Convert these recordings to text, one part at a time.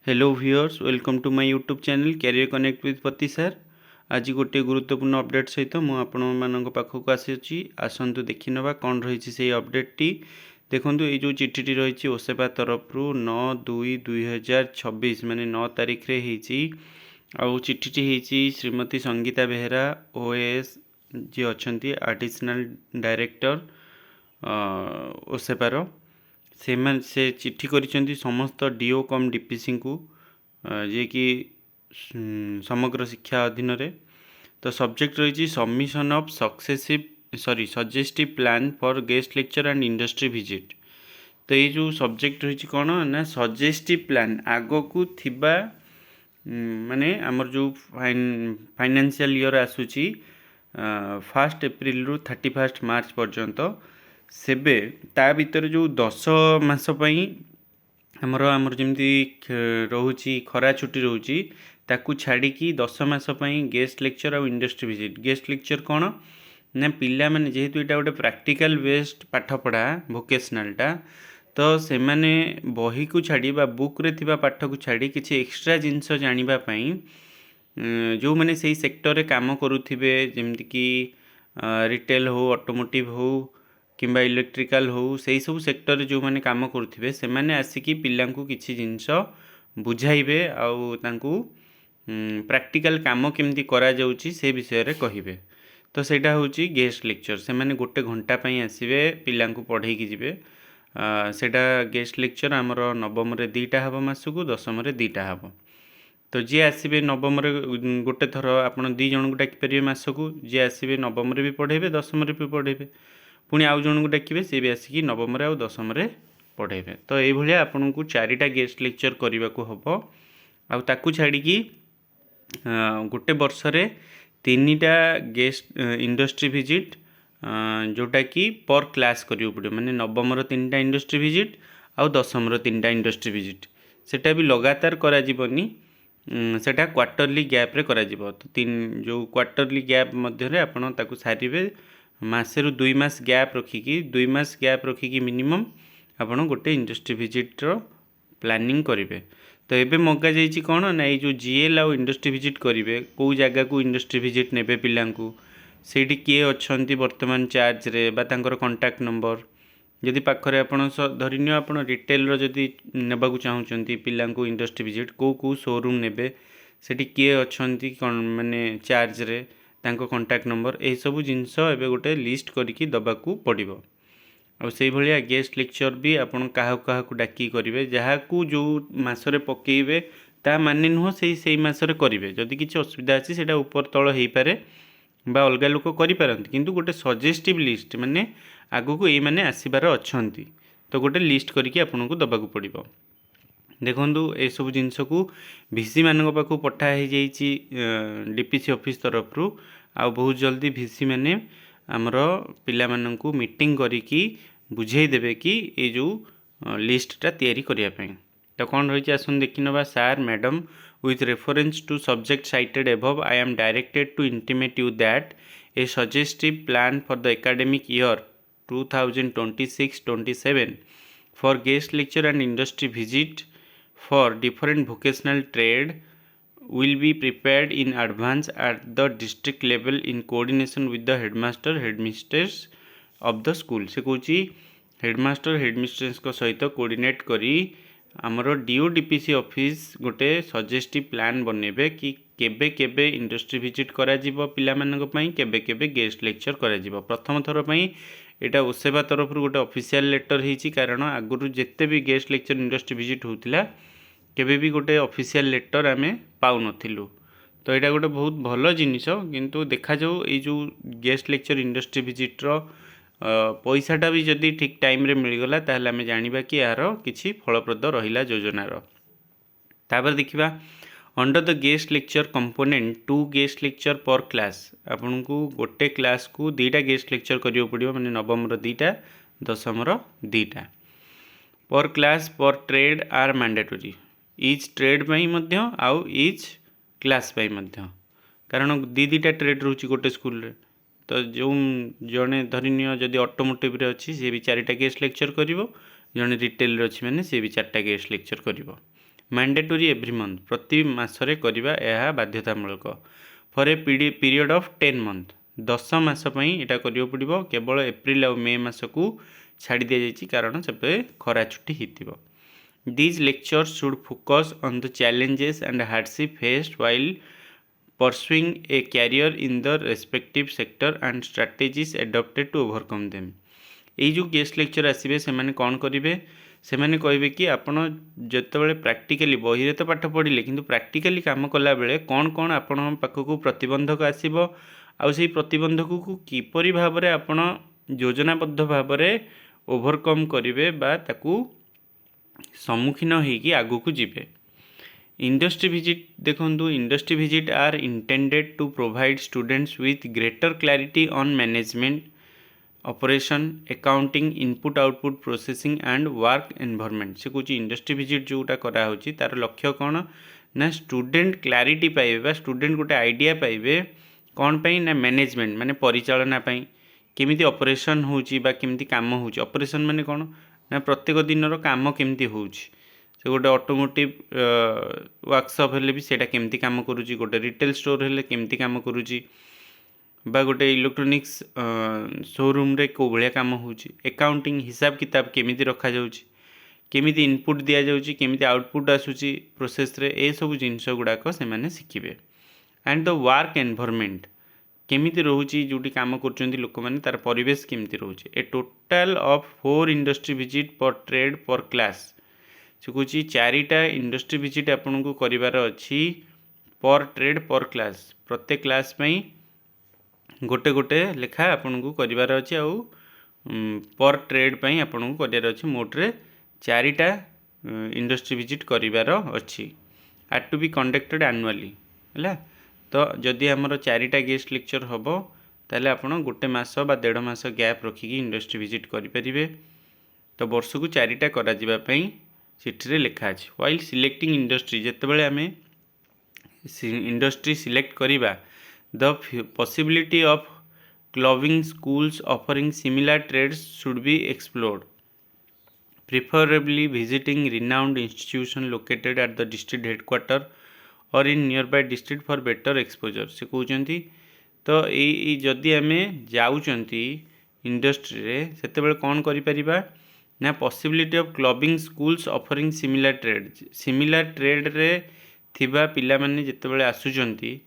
Hello viewers welcome to my YouTube channel career connect with Pati sir. आज गोटे गुरुत्वपूर्ण update सहित मुझे पाखक आसी आसतु देखी ना कौन रही से अपडेट देखूँ ये जो चिट्ठी रही ओसेपा तरफ 9/2/2026 माने 9 तारीख रे आउ चिट्ठी होती श्रीमती संगीता बेहरा ओएएस जी अच्छा आडिशनल डायरेक्टर ओसेपार से चिट्ठी करिसेंती समस्त डीओ कम डीपीसी को जे कि समग्र शिक्षा अधीन रे। तो सब्जेक्ट रही submission of suggestive plan for guest lecture and industry visit. तो ये जो सब्जेक्ट रही कौन ना सजेस्टिव प्लान आग को थिबा माने आमर जो फाइनेंशियल ईयर आसूची 1 एप्रिल रु 31 मार्च पर्यंत सेबे ता भीतर जो 10 मास पई आमर जमी रोची खरा छुट्टी रोची ताकू छाड़ी 10 मास पई गेस्ट लेक्चर और इंडस्ट्री विजिट। गेस्ट लेक्चर कौन ना पिला माने जेहेतु एटा गोटे प्रैक्टिकल बेस्ड पाठ पढ़ा वोकेशनलटा तो से माने बही को छाड़ी बा बुक रे थिबा पाठ को छाड़ी किसी एक्स्ट्रा जिनस जानिबा पई जो मैंने से सेक्टर रे काम करुथिबे जेमति कि रिटेल हो ऑटोमोटिव हो किंबा इलेक्ट्रिकल हो से सब सेक्टर जो मैंने काम करुथिबे से माने आसिकी पिलांकु किछि जिनस बुझाइबे आउ तांकु प्रैक्टिकल काम केमती करा जाउची से विषय रे कहिबे। तो सेटा होची गेस्ट लेक्चर से माने गोटे घंटा पई आसीबे पिलांकु पढ़ाई की जिबे। सेटा गेस्ट लेक्चर आमर नवम रे 2टा हबो मासकु दशम रे 2टा हबो। तो जी आसबे नवम रे गोटे थर आपन 2 जन को डाकी परिबे मासकु जी आसबे नवम रे भी पढ़ेबे दशम रे भी पढ़ेबे पुणी आउ जन को डाकिबे से भी आसिकी नवम रे आ दशम रे पढ़ेबे। तो ये भलिया आपन को 4टा गेस्ट लेक्चर करबा को हबो आ ताकू छाड़ी की गोटे वर्ष रे 3टा गेस्ट इंडस्ट्री विजिट जोटा कि पर क्लास करियो पड़ो माने नवम रो 3टा इंडस्ट्री विजिट आउ दशम रो 3टा इंडस्ट्री विजिट सेटा भी लगातार करा जीवनी सेटा क्वार्टरली गैप रे करा जीवो। तो 3 जो क्वार्टरली गैप मध्य रे आपण ताकू सारिबे मासे रु 2 मास गैप रखिकी 2 मास गैप रखिकी मिनिमम आपण गोटे इंडस्ट्री विजिट रो प्लानिंग करिवे। तो एबे मगा जाइछि कोन ना ये जो जीएल आ इंडस्ट्री विजिट करिवे को जगह को इंडस्ट्री विजिट नेबे पिलांकु सेठी किए अछंती वर्तमान चार्ज रे बा तांकर कांटेक्ट नंबर जदि पाखरे आपण धरिनियो आपण रिटेल रो जदि नेबाकू चाहुचंती पिलांकु इंडस्ट्री विजिट को शोरूम नेबे सेठी किए अछंती कोन माने चार्ज रे तांको कांटेक्ट नंबर ए सब जिंस एबे गोटे लिस्ट करिकी दबाकू पड़िबो। और से भलिया गेस्ट लेक्चर भी आपण काहा काहा को डाकी करिवे जहाकू जो मासरे पकेइबे ता माने नुह से मासरे करिवे जदि किछि असुविधा अछि सेटा ऊपर तळ हेई पारे बा अलगा लोक करि पारंती किंतु गोटे सजेस्टिव लिस्ट माने आगु को ए माने आसीबार अछंती तो गोटे लिस्ट करिकी आपन को दबाकू पड़िबो। देखंतु ए सब जिंस को भिसी मानक पाखु पठा हे जाइछि डीपीसी ऑफिस तरफ रु आ बहुत जल्दी भिसी माने हमर पिला माननकु मीटिंग करिकी बुझाई देबे कि ए जो लिस्टटा तैयारी करिया पई। तो कौन रही आसन देखि नबा sir madam with reference to subject cited above I am directed to intimate you that a suggestive plan for the academic year 2026-27 for guest lecture and industry visit for different vocational trade will be prepared in advance at the district level in coordination with the headmasters of the school। से कहूँ headmaster headmistress को सहित coordinate करी आमर do DPC office गोटे suggestive plan बनेबे कि केबे केबे इंडस्ट्री विजिट करा जिवो पिला मानक पई केबे केबे गेस्ट लेक्चर करा जिवो। प्रथम थर पई एटा ओसेबा तरफ गोटे ऑफिशियल लेटर हिची कारण आगुरु जेते भी गेस्ट लेक्चर इंडस्ट्री विजिट होतिला केबे भी गोटे ऑफिशियल लेटर आमे पाउ नथिलु। तो एटा गोटे बहुत भलो जिनिस किंतु देखा जाऊ ए जो गेस्ट लेक्चर इंडस्ट्री विजिट रो पैसाटा भी जदि ठीक टाइम रे मिलगला ताहले आमे जानिबा कि यार किछि फलप्रद रहिला योजनार। तापर देखिबा under the guest lecture component 2 guest lecture पर क्लास आपन को गोटे क्लास को 2टा गेस्ट लेक्चर करियो पड़ियो माने नवम रो 2टा दशम रो 2टा per class per trade are mandatory each trade पई मध्य आउ ईच क्लास पई मध्य कारण 2टा ट्रेड रहउची गोटे स्कूल रे। तो जो जड़े धरिनियो जदि ऑटोमोटिव रे अच्छी सी भी 4टा गेस्ट लेक्चर करिवो जड़े रिटेल रे अच्छी माने सी भी 4टा गेस्ट लेक्चर करिवो। मैंडेटोरी एव्री मंथ प्रति मासरे करवा यह बाध्यतामूलक for a period of 10 month 10 मास यहाँ करियो पड़िबो केवल एप्रिल और मे मास को छाड़ी दिया जाइछि कारण से खरा छुट्टी होइतिबो। These lectures should focus on the challenges and hardship faced while pursuing a career in the respective sector and strategies adopted to overcome them। এই जो गेस्ट लेक्चर आसबे से माने कौन करेंगे से माने कहबे कि आपण जितेबाला प्राक्टिकली बही तो पाठ पढ़ले किंतु प्राक्टिकली काम कला बेले कौन कौन आपण पाखक प्रतिबंधक आसीबो आउ से प्रतिबंधक को किपरि भाव में आपण योजनाबद्ध भाव में ओवरकम करेंगे बा ताकू सम्मुखीन होगी आगू को जीवे। इंडस्ट्री विजिट देखो industry visit are intended to provide students with greater clarity on management operation accounting input output processing and work environment से कौन इंडस्ट्री विजिट जोटा कराऊँगी तार लक्ष्य कौन ना स्टूडेंट क्लैरिटी पाइबे स्टूडेंट गोटे आइडिया पाइबे कौन पाई ना मैनेजमेंट माने परिचालना पाई केमिति ऑपरेशन होउची बा केमिति काम होउची ऑपरेशन माने कौन ना प्रत्येक दिन काम केमती होउची से गोटे ऑटोमोटिव वर्कशॉप हेले भी सेटा केमती काम करूची गोटे रिटेल स्टोर हेले केमती काम करूची बा गोटे इलेक्ट्रोनिक्स शोरूम रे को भलिया काम होउची अकाउंटिंग हिसाब किताब केमिति रखा जाउची केमिति इनपुट दिया जाउची केमिति आउटपुट आसुची प्रोसेस रे ए सब जिनिस गुड़ाक से माने शिखिबे। एंड द वर्क एनवायरनमेंट केमिति रोची जोटी काम कर लोक मैंने तार परिवेश केमिति रोचे ए टोटाल ऑफ 4 इंडस्ट्री विजिट पर ट्रेड पर क्लास से कौच 4टा इंडस्ट्री विजिट आपन को करिवार अछि पर ट्रेड पर क्लास प्रत्येक क्लास में गोटे गोटे लेखा आपन को करिवार अछि आउ पर ट्रेड पई आपन को करिवार अछि मोटरे 4टा इंडस्ट्री विजिट करिवार अछि are to be conducted annually हैला। तो जदि आमर 4टा गेस्ट लेक्चर हम ताले आपण गोटे मास बा 1.5 मास गैप रखिकी इंडस्ट्री विजिट करें। तो वर्ष को 4टा करा जिबा पई चिट्ठी लिखा अछि व्हाइल सिलेक्टिंग इंडस्ट्री जेतेबेले आमे इंडस्ट्री सिलेक्ट करिबा the possibility of clubbing schools offering similar trades should be explored preferably visiting renowned institution located at the district headquarter और in nearby district for better exposure से कहते। तो ये जदि आम जाऊँगी इंडस्ट्री रे सेतेबेले कौन करिपरिबा ना possibility of clubbing schools offering similar trade रे थिबा पिला माने जेतेबेले आसुचंती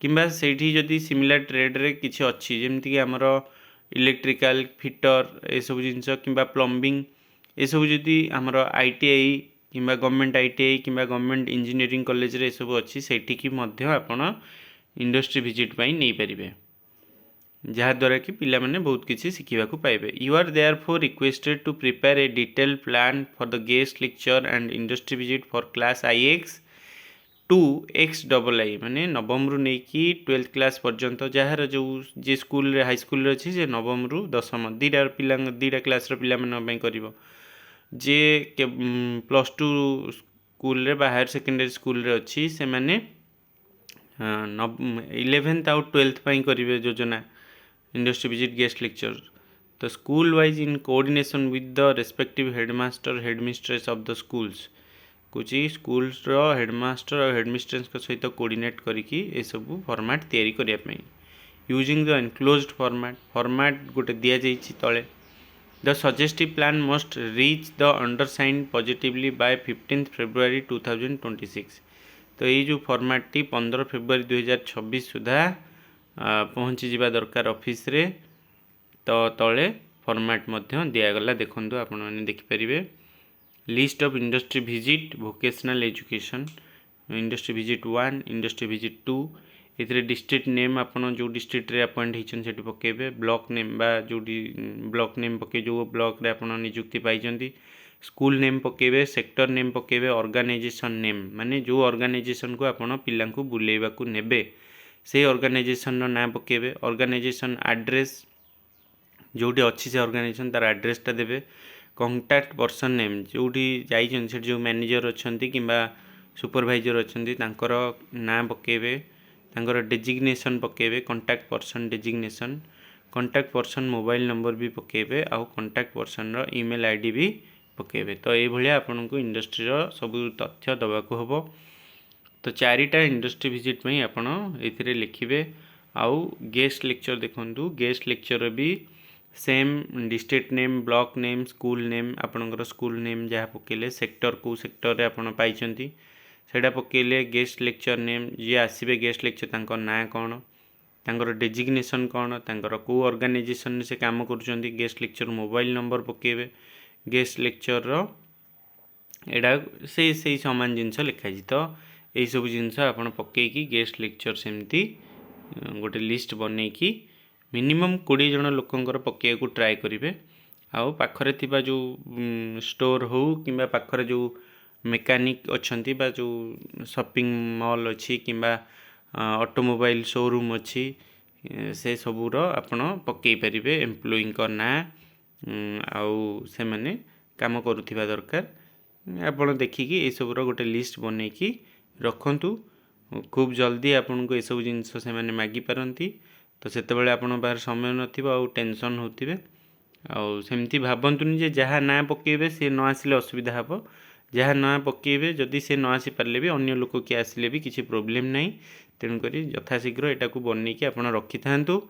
किंबा सेठी जदि सिमिलर ट्रेड रे किछि अछि जेमति कि हमर इलेक्ट्रिकल फिटर ए सब जिंस किंबा प्लम्बिंग ए सब जदि हमर आईटीआई किंबा गवर्नमेंट आईटीआई किंबा गवर्नमेंट इंजीनियरिंग कॉलेज रे सब अच्छी सेठी मध्य आपण इंडस्ट्री विजिट पाई नहीं पारिबे जहाँद्वारा कि पिला माने बहुत किसी शिखा पाइबे। You are there for requested to prepare a detail plan for the guest lecture and industry visit for class IX to XII माने नवम रु नहीं कि 12th क्लास पर्यंत जार जो जे स्कूल रे हाई स्कूल रे अछि जे नवम रु 10th दीटा क्लास रो पिला माने पई करिवो जे +2 स्कूल रे बा हायर सेकेंडरी स्कूल रे अच्छी से माने 11th आउ 12th पई करिवे योजना इंडस्ट्री विजिट गेस्ट लेक्चर। तो school wise in coordination with the respective headmaster headmistress of the schools कुछ स्कूल्स रो हेडमास्टर और हेडमिस्ट्रेस को सहित कोऑर्डिनेट करिकी ए सब फॉर्मेट तैयारी करिया पई यूजिंग द एनक्लोज्ड फॉर्मेट गोटे दिया जाइछि तळे। The suggestive plan must reach the undersigned positively by 15th February 2026। तो ये जो फॉर्मेट टी 15 फेब्रुआरी 2026 सुधा पहुँची जावा दरकार ऑफिस रे। तो तले फॉर्मेट मध्य दिगला देखु आपण मैंने देखिपारे list of industry visit vocational education industry visit 1 industry visit 2 ये डिस्ट्रिक्ट नेम आपन जो डिस्ट्रिक्ट रे अपॉइंट होइछन सेठी पकेबे ब्लॉक नेम बा जो ब्लॉक नेम पके जो ब्लॉक रे आपन नियुक्ति पाइछंती स्कूल नेम पकेबे सेक्टर नेम पकेबे ऑर्गेनाइजेशन नेम माने जो ऑर्गेनाइजेशन को आपन पिल्ला को बुलेबा को नेबे से ऑर्गेनाइजेशन रो नाम पकेबे ऑर्गेनाइजेशन एड्रेस जोटी अच्छी से ऑर्गेनाइजेशन तार एड्रेसटा देबे कांटेक्ट पर्सन नेम जोटी जाइछन से जो मैनेजर अछंती किंबा सुपरवाइजर अछंती तांकर नाम पकेबे तांकर डेजिग्नेशन पकेबे contact person designation contact person mobile number भी पकेबे आउ कांटेक्ट पर्सन रो ईमेल आईडी भी पकेबे। तो ये भलिया आपनको इंडस्ट्रीर सब तथ्य दबाक हम। तो 4टा इंडस्ट्री विजिट में आपण ये लिखिए। आउ गेस्ट लेक्चर देखंतु, गेस्ट लेक्चर भी same district name, block name, school name, आपणकर स्कूल नेम जहाँ पकेले, सेक्टर को सेक्टर रे आपण पाइछंती सेटा पकेले, गेस्ट लेक्चर नेम, जी आसीबे गेस्ट लेक्चर तांको ना कौन, तांकर डेजिग्नेशन कौन, तांकर को ऑर्गेनाइजेशन से काम करुँच, गेस्ट लेक्चर मोबाइल नंबर पकेबे, गेस्ट लेक्चर रो एडा से सामान जिनस लिखाई। तो यही सब जिनस आपन पकईकी गेस्ट लेक्चर सेमती गोटे लिस्ट बनईकी मिनिमम 20 जन लोकंकर पकेयकू ट्राए करेंगे। आउ पाखरे थिबा जो स्टोर हो कि पाखरे जो मेकानिक अच्छी बा जो शॉपिंग मॉल अच्छी कि ऑटोमोबाइल शोरूम अच्छी से सबूर आपण पकई पारे एम्प्लॉई ना आउ से माने काम करुथिबा दरकार। आपण देखिकी ये सबूर गोटे लिस्ट बनईकी रखंतु। खूब जल्दी आपन को ये सब जिनस से माने मागी पारंती। तो सेतेबेले आपण बाहर समय नथिबो आउ टेंशन होतिबे। आउ सेमती भाबंतुनी जे जहाँ ना पकेबे से न आसिले असुविधा हबो, जहाँ ना पकेबे जदि से न आसी पारले भी अन्य लोक किए आसिले भी किसी प्रोब्लेम नहीं। तेणुकरी यथाशीघ्र एटा को बनईकी आपण रखि थांतु,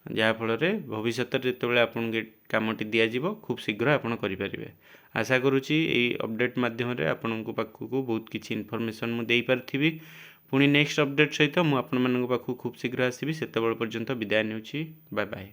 जहाँफल भविष्य जितेबाला आपन कामटी दिज्व खूब शीघ्र आपन करें। आशा करुँची ये अपडेट मध्यम आपण पाखक बहुत किसी इनफॉरमेशन मुझे पार्थी। पुणी नेक्स्ट अपडेट सहित मुझे पाखक खूब शीघ्र आसबि। सेतबेल पर्यंत विदाय नेउछि। Bye bye.